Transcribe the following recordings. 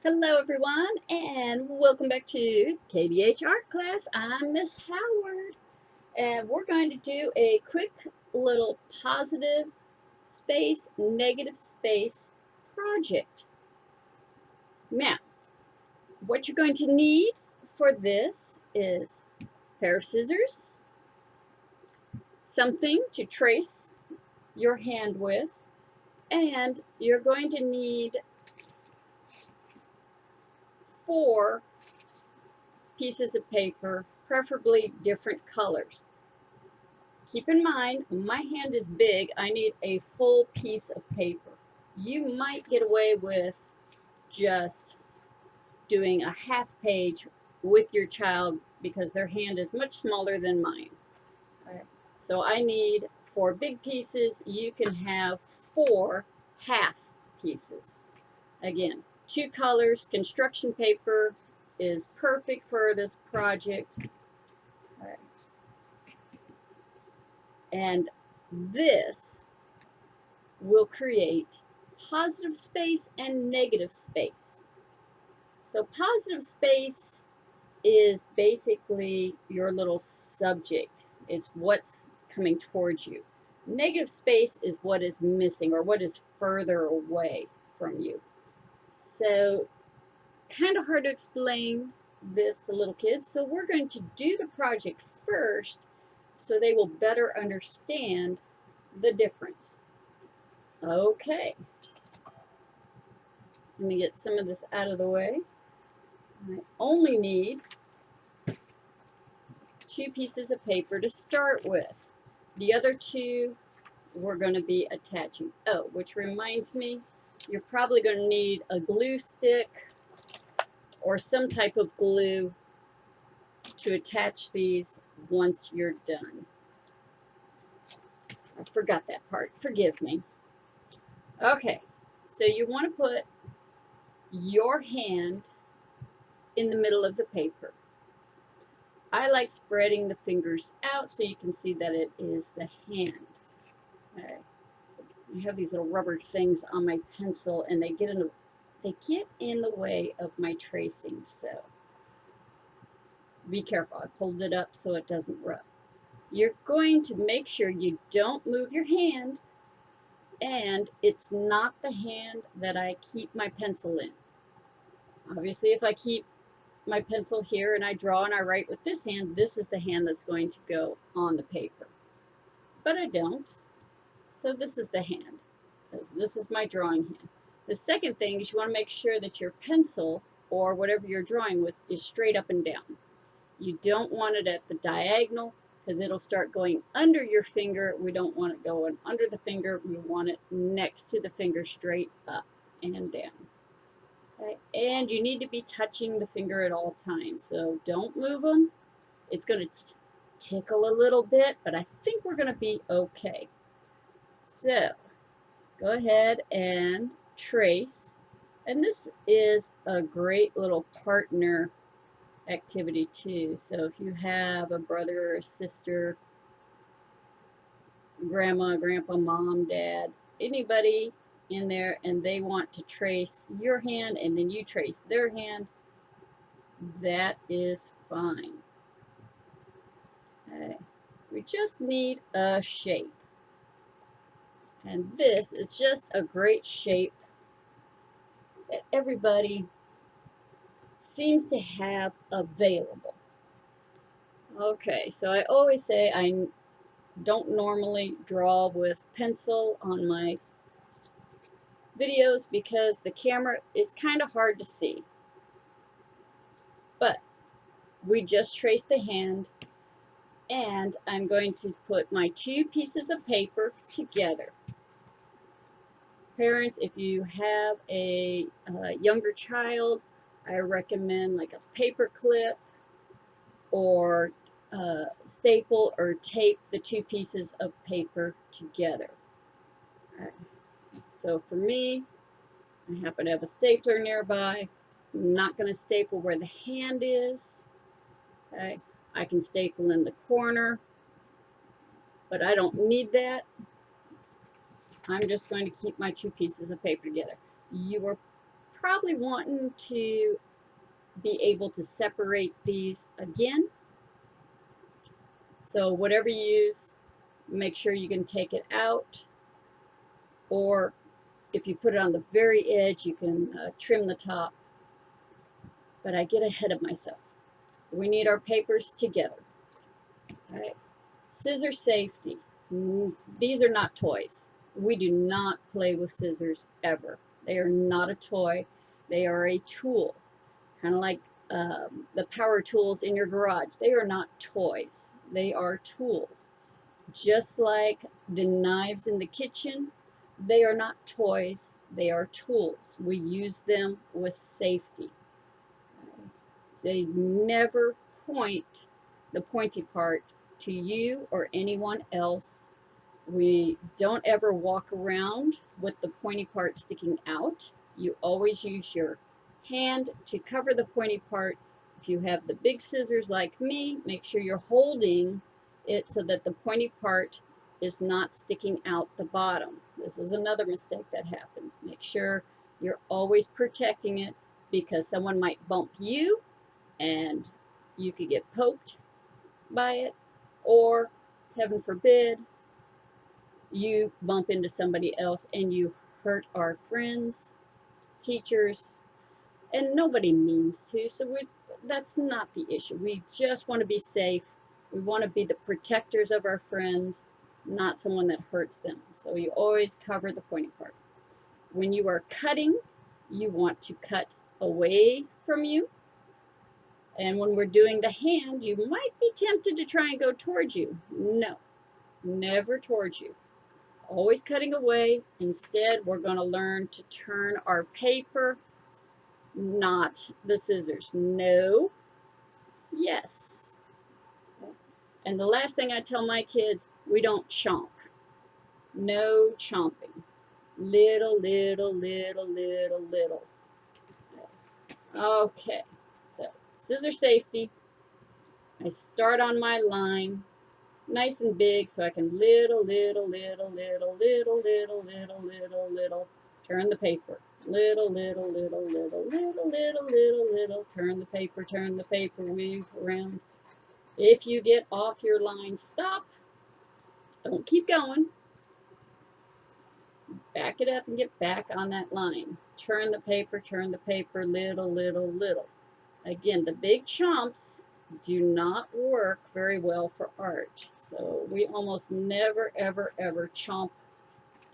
Hello everyone and welcome back to KDH Art Class. I'm Miss Howard and we're going to do a quick little positive space, negative space project. Now, what you're going to need for this is a pair of scissors, something to trace your hand with, and you're going to need 4 pieces of paper, preferably different colors. Keep in mind, my hand is big. I need a full piece of paper. You might get away with just doing a half page with your child because their hand is much smaller than mine. Okay. So I need 4 big pieces. You can have 4 half pieces. Again, 2 colors. Construction paper is perfect for this project. All right. And this will create positive space and negative space. So positive space is basically your little subject. It's what's coming towards you. Negative space is what is missing or what is further away from you. So kind of hard to explain this to little kids. So we're going to do the project first so they will better understand the difference. Okay. Let me get some of this out of the way. I only need 2 pieces of paper to start with. The other 2 we're going to be attaching. Oh, which reminds me, you're probably going to need a glue stick or some type of glue to attach these once you're done. I forgot that part. Forgive me. Okay, so you want to put your hand in the middle of the paper. I like spreading the fingers out so you can see that it is the hand. Okay. I have these little rubber things on my pencil and they get in the way of my tracing, so be careful. I pulled it up so it doesn't rub. You're going to make sure you don't move your hand, and it's not the hand that I keep my pencil in. Obviously, if I keep my pencil here and I draw and I write with this hand, this is the hand that's going to go on the paper. But I don't, so this is the hand. This is my drawing hand. The second thing is you want to make sure that your pencil or whatever you're drawing with is straight up and down. You don't want it at the diagonal because it'll start going under your finger. We don't want it going under the finger. We want it next to the finger, straight up and down. Okay? And you need to be touching the finger at all times, so don't move them. It's going to tickle a little bit, but I think we're going to be okay. So go ahead and trace. And this is a great little partner activity too. So if you have a brother or a sister, grandma, grandpa, mom, dad, anybody in there, and they want to trace your hand and then you trace their hand, that is fine. Okay. We just need a shape. And this is just a great shape that everybody seems to have available. Okay, so I always say I don't normally draw with pencil on my videos because the camera is kind of hard to see. But we just trace the hand, and I'm going to put my 2 pieces of paper together. Parents, if you have a younger child, I recommend like a paper clip or staple or tape the 2 pieces of paper together. Right. So for me, I happen to have a stapler nearby. I'm not going to staple where the hand is. Okay. I can staple in the corner, but I don't need that. I'm just going to keep my 2 pieces of paper together. You are probably wanting to be able to separate these again. So whatever you use, make sure you can take it out, or if you put it on the very edge, you can trim the top. But I get ahead of myself. We need our papers together. All right. Scissor safety. These are not toys. We do not play with scissors ever. They are not a toy. They are a tool, kind of like the power tools in your garage. They are not toys. They are tools. Just like the knives in the kitchen, they are not toys. They are tools. We use them with safety. So they never point the pointy part to you or anyone else. We don't ever walk around with the pointy part sticking out. You always use your hand to cover the pointy part. If you have the big scissors like me, make sure you're holding it so that the pointy part is not sticking out the bottom. This is another mistake that happens. Make sure you're always protecting it, because someone might bump you and you could get poked by it, or heaven forbid, you bump into somebody else and you hurt our friends, teachers, and nobody means to. So that's not the issue. We just want to be safe. We want to be the protectors of our friends, not someone that hurts them. So you always cover the pointy part. When you are cutting, you want to cut away from you. And when we're doing the hand, you might be tempted to try and go towards you. No, never towards you. Always cutting away. Instead, we're going to learn to turn our paper, not the scissors. No, yes. And the last thing I tell my kids, we don't chomp. No chomping. Little, little, little, little, little. Okay, so scissor safety. I start on my line, nice and big, so I can little, little, little, little, little, little, little, little, little, turn the paper. Little, little, little, little, little, little, little, little, turn the paper, weave around. If you get off your line, stop. Don't keep going. Back it up and get back on that line. Turn the paper, little, little, little. Again, the big chomps do not work very well for art. So we almost never, ever, ever chomp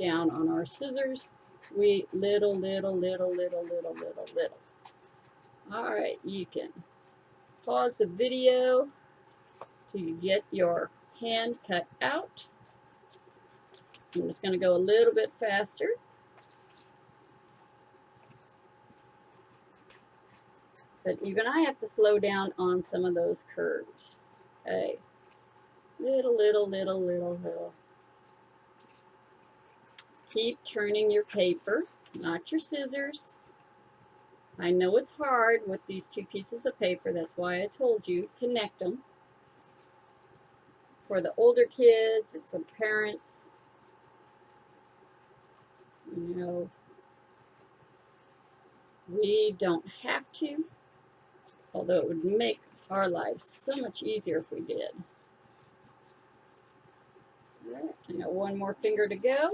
down on our scissors. We little, little, little, little, little, little, little. All right, you can pause the video to get your hand cut out. I'm just going to go a little bit faster. But even I have to slow down on some of those curves. Okay. Little, little, little, little, little. Keep turning your paper, not your scissors. I know it's hard with these two pieces of paper. That's why I told you, connect them. For the older kids and for the parents, you know, we don't have to, although it would make our lives so much easier if we did. All right, I got one more finger to go.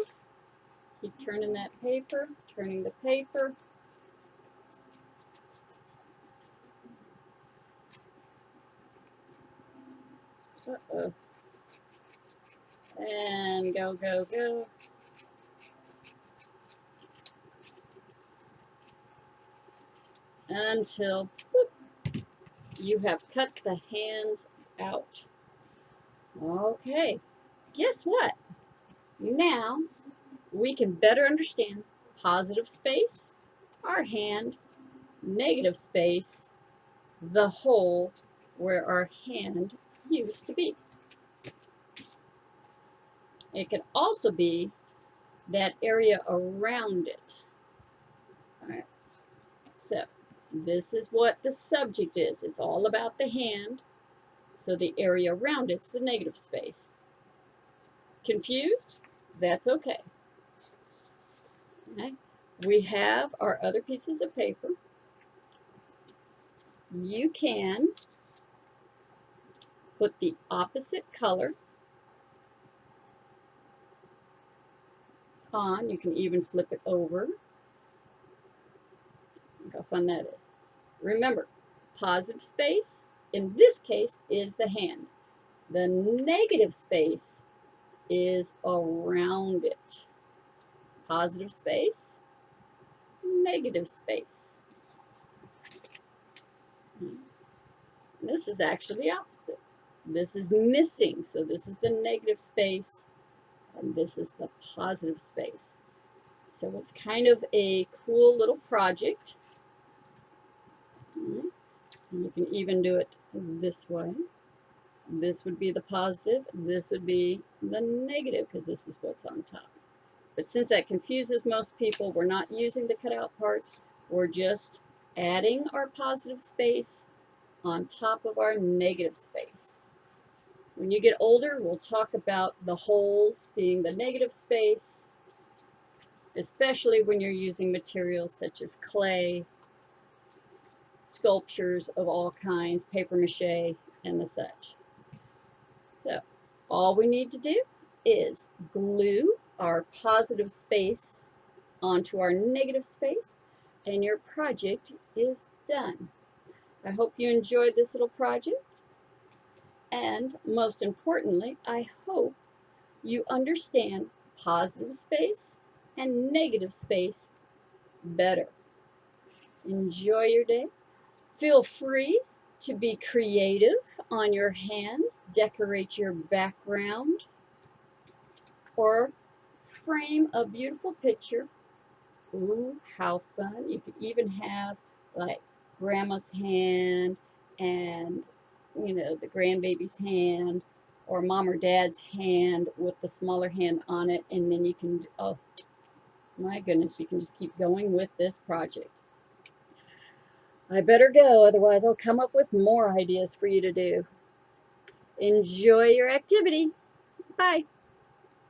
Keep turning that paper, turning the paper. Uh-oh. And go, go, go. Until whoop, you have cut the hands out. Okay, guess what? Now we can better understand positive space, our hand, negative space, the hole where our hand used to be. It can also be that area around it. All right, so this is what the subject is. It's all about the hand. So the area around it's the negative space. Confused? That's okay. Okay. we have our other pieces of paper. You can put the opposite color on. You can even flip it over. Look how fun that is. Remember, positive space, in this case, is the hand. The negative space is around it. Positive space, negative space. This is actually the opposite. This is missing, so this is the negative space, and this is the positive space. So it's kind of a cool little project. And you can even do it this way. This would be the positive, this would be the negative, because this is what's on top. But since that confuses most people, we're not using the cutout parts. We're just adding our positive space on top of our negative space. When you get older, we'll talk about the holes being the negative space, especially when you're using materials such as clay, sculptures of all kinds, paper mache, and the such. So all we need to do is glue our positive space onto our negative space, and your project is done. I hope you enjoyed this little project, and most importantly, I hope you understand positive space and negative space better. Enjoy your day. Feel free to be creative on your hands, decorate your background, or frame a beautiful picture. Ooh, how fun. You could even have like grandma's hand and, you know, the grandbaby's hand, or mom or dad's hand with the smaller hand on it, and then you can, oh my goodness, you can just keep going with this project. I better go, otherwise I'll come up with more ideas for you to do. Enjoy your activity. Bye.